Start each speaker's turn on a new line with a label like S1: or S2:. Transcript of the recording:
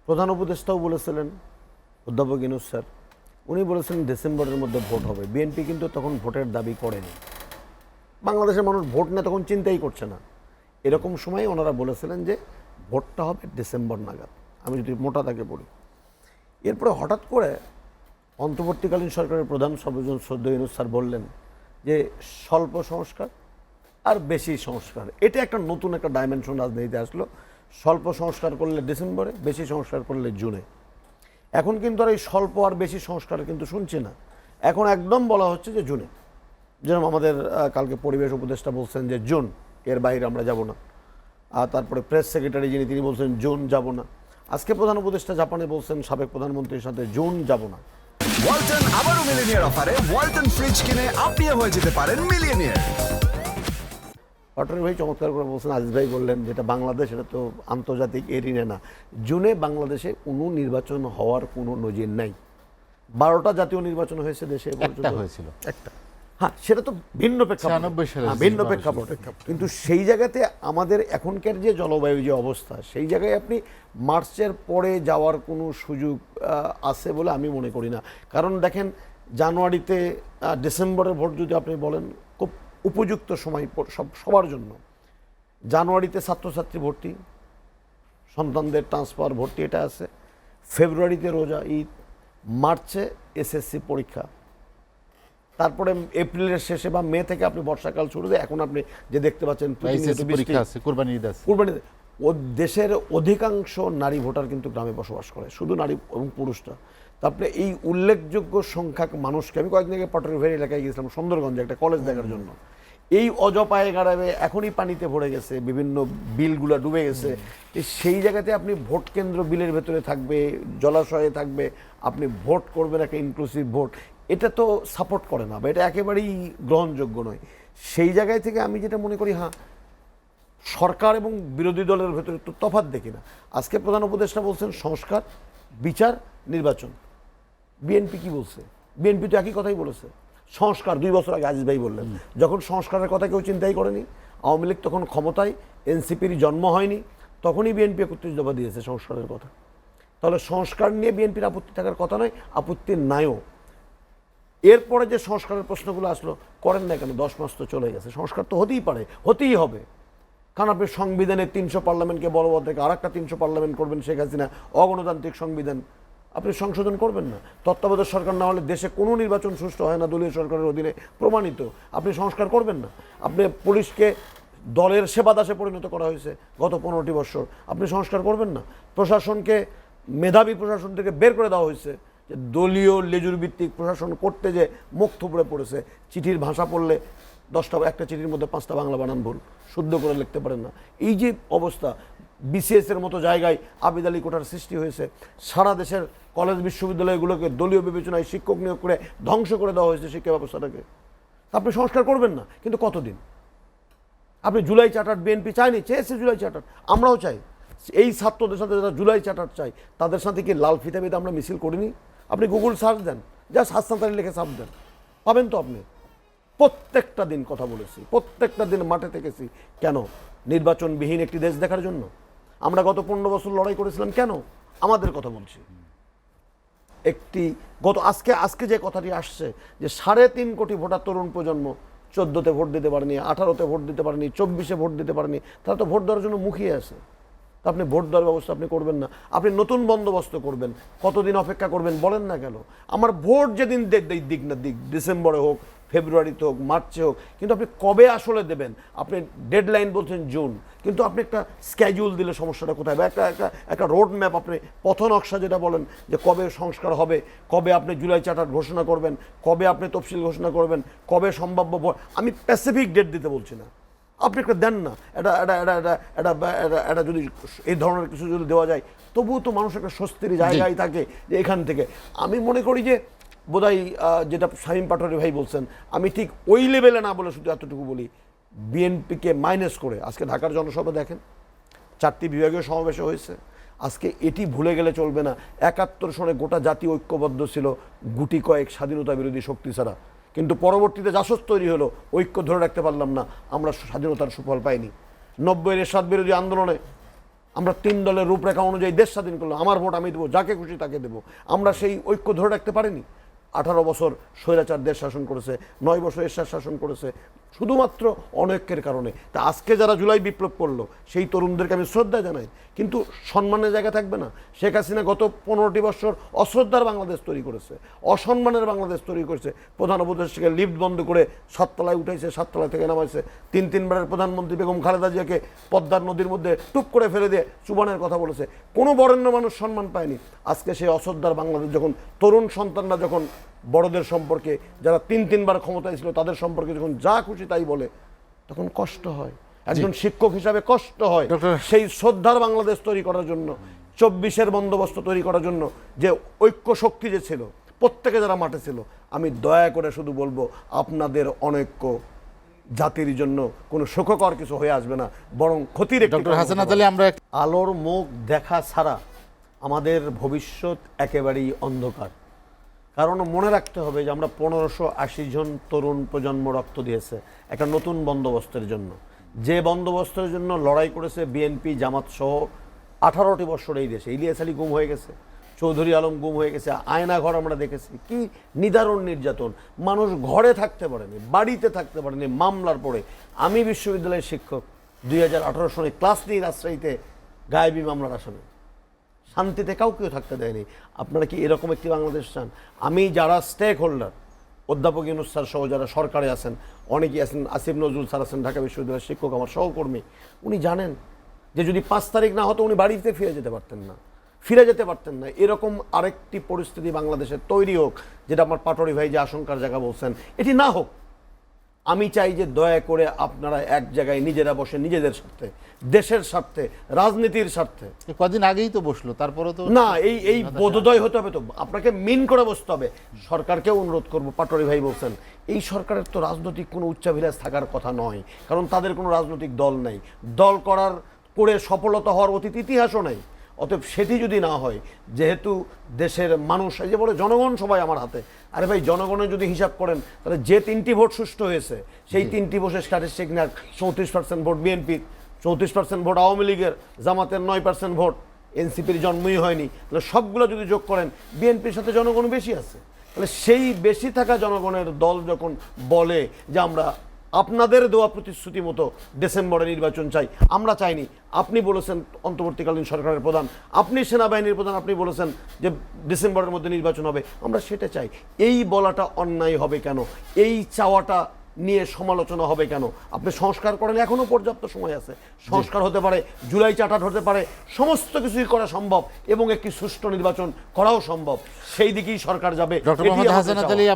S1: প্রধান উপদেষ্টাও বলেছিলেন অধ্যাপক ইউনূস স্যার, উনি বলেছেন ডিসেম্বরের মধ্যে ভোট হবে। বিএনপি কিন্তু তখন ভোটের দাবি করেনি। বাংলাদেশের মানুষ ভোট নিয়ে তখন চিন্তাই করছে না। এরকম সময় ওনারা বলেছিলেন যে ভোটটা হবে ডিসেম্বর নাগাদ, আমি যদি মোটা তাকে বলি। এরপরে হঠাৎ করে অন্তর্বর্তীকালীন সরকারের প্রধান সর্বজন শ্রদ্ধেয় ইউনূস স্যার বললেন যে স্বল্প সংস্কার আর বেশি সংস্কার। এটা একটা নতুন একটা ডাইমেনশন রাজনীতিতে আসলো। স্বল্প সংস্কার করলে ডিসেম্বরে, বেশি সংস্কার করলে জুনে। এখন কিন্তু আর এই স্বল্প আর বেশি সংস্কার কিন্তু শুনছি না, এখন একদম বলা হচ্ছে যে জুনে। যেরকম আমাদের কালকে পরিবেশ উপদেষ্টা বলছেন যে জুন, এর বাইরে আমরা যাব না। আর তারপরে প্রেস সেক্রেটারি যিনি তিনি বলছেন জুন যাব না। আজকে প্রধান উপদেষ্টা জাপানে বলছেন সাবেক প্রধানমন্ত্রীর সাথে জুন যাব না।
S2: ওয়ালটন আবারও মিলিয়নিয়ার অফারে ওয়ালটন ফ্রিজ কিনে আপনিও হয়ে যেতে পারেন মিলিয়নিয়ার।
S1: পাটোয়ারি ভাই চমৎকার করে বলছেন, আজিজ ভাই বললেন যেটা বাংলাদেশ এটা তো আন্তর্জাতিক এরিনে না। জুনে বাংলাদেশে কোনো নির্বাচন হওয়ার কোনো নজির নাই। 12টা জাতীয় নির্বাচন হয়েছে দেশে,
S3: একটা হয়েছিল,
S1: একটা। হ্যাঁ, সেটা তো ভিন্ন প্রেক্ষাপট, ভিন্ন প্রেক্ষাপট। কিন্তু সেই জায়গাতে আমাদের এখনকার যে জলবায়ু যে অবস্থা, সেই জায়গায় আপনি মার্চের পরে যাওয়ার কোনো সুযোগ আছে বলে আমি মনে করি না। কারণ দেখেন, জানুয়ারিতে ডিসেম্বরের ভোট যদি আপনি বলেন, খুব উপযুক্ত সময় সবার জন্য। জানুয়ারিতে ছাত্রছাত্রী ভর্তি, সন্তানদের ট্রান্সফার ভর্তি, এটা আছে। ফেব্রুয়ারিতে রোজা ঈদ, মার্চে এসএসসি পরীক্ষা, তারপরে এপ্রিলের শেষে বা মে থেকে আপনি বর্ষাকাল শুরু হয়। এখন আপনি যে দেখতে পাচ্ছেন
S3: কুরবানি ঈদ আছে।
S1: ও দেশের অধিকাংশ নারী ভোটার কিন্তু গ্রামে বসবাস করে, শুধু নারী এবং পুরুষরা। তারপরে এই উল্লেখযোগ্য সংখ্যক মানুষকে, আমি কয়েকদিন আগে পাটোয়ারি এলাকায় গিয়েছিলাম সুন্দরগঞ্জে একটা কলেজ দেখার জন্য। এই অজপায়ে গাড়াবে এখনই পানিতে ভরে গেছে, বিভিন্ন বিলগুলো ডুবে গেছে। সেই জায়গাতে আপনি ভোট কেন্দ্র বিলের ভেতরে থাকবে, জলাশয়ে থাকবে, আপনি ভোট করবেন একটা ইনক্লুসিভ ভোট, এটা তো সাপোর্ট করে না বা এটা একেবারেই গ্রহণযোগ্য নয়। সেই জায়গায় থেকে আমি যেটা মনে করি, হ্যাঁ, সরকার এবং বিরোধী দলের ভেতরে তো তফাৎ দেখি না। আজকে প্রধান উপদেষ্টা বলছেন সংস্কার, বিচার, নির্বাচন। বিএনপি কি বলছে? বিএনপি তো একই কথাই বলেছে, সংস্কার। 2 বছর আগে আজিজ ভাই বললেন, যখন সংস্কারের কথা কেউ চিন্তাই করেনি, আওয়ামী লীগ তখন ক্ষমতায়, এনসিপির জন্ম হয়নি, তখনই বিএনপি 31 দফা দিয়েছে সংস্কারের কথা। তাহলে সংস্কার নিয়ে বিএনপির আপত্তি থাকার কথা নয়, আপত্তি নাইও। এরপরে যে সংস্কারের প্রশ্নগুলো আসলো, করেন না কেন? 10 মাস তো চলে গেছে, সংস্কার তো হতেই পারে, হতেই হবে। কারণ আপনি সংবিধানের 300 পার্লামেন্টকে বলবৎ থেকে আর একটা 300 পার্লামেন্ট করবেন, শেখ হাসিনা অগণতান্ত্রিক সংবিধান আপনি সংশোধন করবেন না। তত্ত্বাবধায়ক সরকার না হলে দেশে কোনো নির্বাচন সুষ্ঠু হয় না, দলীয় সরকারের অধীনে প্রমাণিত। আপনি সংস্কার করবেন না। আপনি পুলিশকে দলের সেবা দাসে পরিণত করা হয়েছে গত 15টি বছর, আপনি সংস্কার করবেন না। প্রশাসনকে মেধাবী প্রশাসন থেকে বের করে দেওয়া হয়েছে, যে দলীয় লেজুর ভিত্তিক প্রশাসন করতে যে মুখ থুবড়ে পড়েছে। চিঠির ভাষা পড়লে 10টা, একটা চিঠির মধ্যে 5টা বাংলা বানান ভুল, শুদ্ধ করে লিখতে পারেন না। এই যে অবস্থা, বিসিএসের মতো জায়গায় আবিদ আলী কোটার সৃষ্টি হয়েছে। সারা দেশের কলেজ বিশ্ববিদ্যালয়গুলোকে দলীয় বিবেচনায় শিক্ষক নিয়োগ করে ধ্বংস করে দেওয়া হয়েছে শিক্ষা ব্যবস্থাটাকে। আপনি সংস্কার করবেন না, কিন্তু কতদিন? আপনি জুলাই চার্টার বিএনপি চায়নি, চেয়েছে জুলাই চার্টার, আমরাও চাই। এই ছাত্রদের সাথে যারা জুলাই চার্টার চাই, তাদের সাথে কি লাল ফিতা বেঁধে আমরা মিছিল করিনি? আপনি গুগল সার্চ দেন, জাস্ট হাসান তালি লিখে সার্চ দেন, পাবেন তো আপনি। প্রত্যেকটা দিন কথা বলেছি, প্রত্যেকটা দিন মাঠে থেকেছি। কেন? নির্বাচনবিহীন একটি দেশ দেখার জন্য। আমরা গত 15 বছর লড়াই করেছিলাম কেন? আমাদের কথা বলছি। একটি আজকে যে কথাটি আসছে, যে 3.5 কোটি ভোটার তরুণ প্রজন্ম 14তে ভোট দিতে পারেনি, 18তে ভোট দিতে পারেনি, 24-এ ভোট দিতে পারেনি, তারা তো ভোট দেওয়ার জন্য মুখিয়ে আছে। আপনি ভোট দেওয়ার ব্যবস্থা আপনি করবেন না, আপনি নতুন বন্দোবস্ত করবেন। কতদিন অপেক্ষা করবেন বলেন না কেন? আমার ভোট যেদিন দিক না দিক, ডিসেম্বরে হোক, ফেব্রুয়ারিতে হোক, মার্চে হোক, কিন্তু আপনি কবে আসলে দেবেন? আপনি ডেডলাইন বলছেন জুন, কিন্তু আপনি একটা স্ক্যাজুয়াল দিলে সমস্যাটা কোথায়? বা একটা রোড ম্যাপ, আপনি পথ নকশা যেটা বলেন, যে কবে সংস্কার হবে, কবে আপনি জুলাই চার্টার ঘোষণা করবেন, কবে আপনি তফসিল ঘোষণা করবেন, কবে সম্ভাব্য ভোট। আমি স্পেসিফিক ডেট দিতে বলছি না, আপনি একটা দেন না। এটা যদি এই ধরনের কিছু যদি দেওয়া যায়, তবুও তো মানুষ একটা স্বস্তির জায়গায় থাকে। যে এখান থেকে আমি মনে করি যে বোধহয় যেটা শামীম পাটোয়ারি ভাই বলছেন, আমি ঠিক ওই লেভেলে না বলে শুধু এতটুকু বলি, বিএনপিকে মাইনাস করে আজকে ঢাকার জনসভা দেখেন, 4টি বিভাগীয় সমাবেশে হয়েছে। আজকে এটি ভুলে গেলে চলবে না, 71 সনে গোটা জাতি ঐক্যবদ্ধ ছিল গুটি কয়েক স্বাধীনতা বিরোধী শক্তি ছাড়া। কিন্তু পরবর্তীতে জাসদ তৈরি হলো, ঐক্য ধরে রাখতে পারলাম না, আমরা স্বাধীনতার সুফল পাইনি। 90-এর এরশাদ বিরোধী আন্দোলনে আমরা 3 দলের রূপরেখা অনুযায়ী দেশ স্বাধীন করলাম, আমার ভোট আমি দেবো, যাকে খুশি তাকে দেবো, আমরা সেই ঐক্য ধরে রাখতে পারিনি। 18 বছর স্বৈরাচার দেশ শাসন করেছে, 9 বছর এরশাদ শাসন করেছে, শুধুমাত্র অনৈক্যের কারণে। তা আজকে যারা জুলাই বিপ্লব করলো সেই তরুণদেরকে আমি শ্রদ্ধা জানাই, কিন্তু সম্মানের জায়গা থাকবে না। শেখ হাসিনা গত 15টি বছর অশ্রদ্ধার বাংলাদেশ তৈরি করেছে, অসম্মানের বাংলাদেশ তৈরি করেছে। প্রধান উপদেষ্টাকে লিফট বন্ধ করে 7 তলায় উঠাইছে, 7 তলা থেকে নামাইছে। 3-3বারের প্রধানমন্ত্রী বেগম খালেদা জিয়াকে পদ্মার নদীর মধ্যে টুপ করে ফেলে দিয়ে চুবানের কথা বলেছে। কোনো বরেণ্য মানুষ সম্মান পায়নি। আজকে সেই অশ্রদ্ধার বাংলাদেশ যখন তরুণ সন্তানরা যখন বড়দের সম্পর্কে, যারা 3-3বার ক্ষমতায় ছিল তাদের সম্পর্কে যখন যা খুশি তাই বলে, তখন কষ্ট হয়, একজন শিক্ষক হিসাবে কষ্ট হয়। সেই শ্রদ্ধার বাংলাদেশ তৈরি করার জন্য, 24-এর বন্দোবস্ত তৈরি করার জন্য যে ঐক্য শক্তি যে ছিল, প্রত্যেকে যারা মাঠে ছিল, আমি দয়া করে শুধু বলবো আপনাদের অনৈক্য জাতির জন্য কোনো সুখকর কিছু হয়ে আসবে না, বরং ক্ষতির একটি
S3: ডক্টর হাসানাত আলী, আমরা
S1: আলোর মুখ দেখা ছাড়া আমাদের ভবিষ্যৎ একেবারেই অন্ধকার। কারণ মনে রাখতে হবে যে আমরা 1580 জন তরুণ প্রজন্ম রক্ত দিয়েছে একটা নতুন বন্দোবস্তের জন্য, যে বন্দোবস্তের জন্য লড়াই করেছে বিএনপি জামাত সহ 18টি বছর এই দেশে। ইলিয়াস আলী গুম হয়ে গেছে, চৌধুরী আলম গুম হয়ে গেছে, আয়নাঘর আমরা দেখেছি, কি নিদারুণ নির্যাতন, মানুষ ঘরে থাকতে পারেনি, বাড়িতে থাকতে পারেনি মামলার পরে। আমি বিশ্ববিদ্যালয়ের শিক্ষক, 2018 সনে ক্লাস নিয়ে রাজশাহীতে গায়েবী মামলার আসামি, শান্তিতে কাউকেও থাকতে দেয়নি। আপনারা কি এরকম একটি বাংলাদেশ চান? আমি যারা স্টেক হোল্ডার, অধ্যাপক ইউনূস স্যার সহ যারা সরকারে আছেন, অনেকেই আছেন, আসিফ নজরুল স্যার আছেন ঢাকা বিশ্ববিদ্যালয়ের শিক্ষক, আমার সহকর্মী, উনি জানেন যে যদি 5 তারিখ না হতো উনি বাড়িতে ফিরে যেতে পারতেন না। এরকম আরেকটি পরিস্থিতি বাংলাদেশে তৈরি হোক, যেটা আমার পাটোয়ারি ভাই যে আশঙ্কার জায়গা বলছেন, এটি না হোক। আমি চাই যে দয়া করে আপনারা এক জায়গায় নিজেরা বসে নিজেদের স্বার্থে, দেশের স্বার্থে, রাজনীতির স্বার্থে।
S3: কদিন আগেই তো বসলো, তারপরে তো
S1: না, এই বোধোদয় হতে হবে, তো আপনাকে মিন করে বসতে হবে। সরকারকেও অনুরোধ করবো, পাটোয়ারি ভাই বলছেন, এই সরকারের তো রাজনৈতিক কোনো উচ্চাভিলাষ থাকার কথা নয়, কারণ তাদের কোনো রাজনৈতিক দল নেই, দল করে সফলতা হওয়ার অতীত ইতিহাসও নেই। অতএব সেটি যদি না হয়, যেহেতু দেশের মানুষ, এই যে বলে জনগণ সবাই আমার হাতে, আরে ভাই জনগণের যদি হিসাব করেন তাহলে যে 3টি ভোট সুষ্ঠু হয়েছে সেই 3টি ভোটের স্ট্যাটিস্টিক না, 34% ভোট বিএনপির, 34% ভোট আওয়ামী লীগের, জামাতের 9% ভোট, এনসিপির জন্মই হয়নি, তাহলে সবগুলো যদি যোগ করেন বিএনপির সাথে জনগণ বেশি আছে। তাহলে সেই বেশি থাকা জনগণের দল যখন বলে যে আমরা আপনাদের দেওয়া প্রতিশ্রুতি মতো ডিসেম্বরে নির্বাচন চাই, আমরা চাইনি। আপনি বলেছেন অন্তর্বর্তীকালীন সরকারের প্রধান, আপনি সেনাবাহিনীর প্রধান, আপনি বলেছেন যে ডিসেম্বরের মধ্যে নির্বাচন হবে, আমরা সেটা চাই। এই বলাটা অন্যায় হবে কেন? এই চাওয়াটা নিয়ে সমালোচনা হবে কেন? আপনি সংস্কার করেন, এখনো পর্যাপ্ত সময় আছে, সংস্কার হতে পারে, জুলাই চার্টার হতে পারে, সমস্ত কিছুই করা সম্ভব এবং একটি সুষ্ঠু নির্বাচন করাও সম্ভব। সেই দিকেই সরকার যাবে।
S3: ডক্টর মোহাম্মদ হাসানাত আলী।